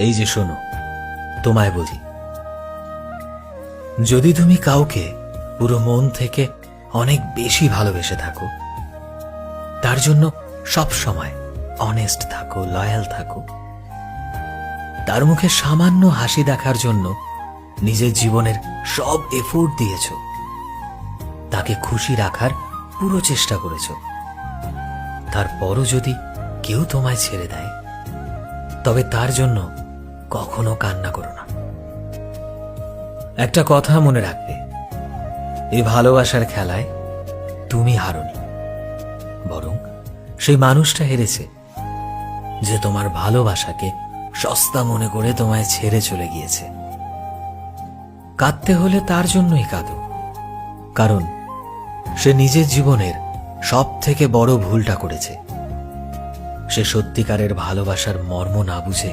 এই যে শোনো, তোমায় বলি, যদি তুমি কাউকে পুরো মন থেকে অনেক বেশি ভালোবেসে থাকো, তার জন্য সব সময় অনেস্ট থাকো, লয়াল থাকো, তার মুখে সামান্য হাসি দেখার জন্য নিজের জীবনের সব এফোর্ট দিয়েছ, তাকে খুশি রাখার পুরো চেষ্টা করেছ, তারপরও যদি কেউ তোমায় ছেড়ে দেয়, তবে তার জন্য কখনো কান্না করো না। একটা কথা মনে রাখবে, এই ভালোবাসার খেলায় তুমি হারোনি, বরং সেই মানুষটা হেরেছে, যে তোমার ভালোবাসাকে সস্তা মনে করে তোমায় ছেড়ে চলে গিয়েছে। কাঁদতে হলে তার জন্যই কাঁদো, কারণ সে নিজের জীবনের সব থেকে বড় ভুলটা করেছে। সে সত্যিকারের ভালোবাসার মর্ম না বুঝে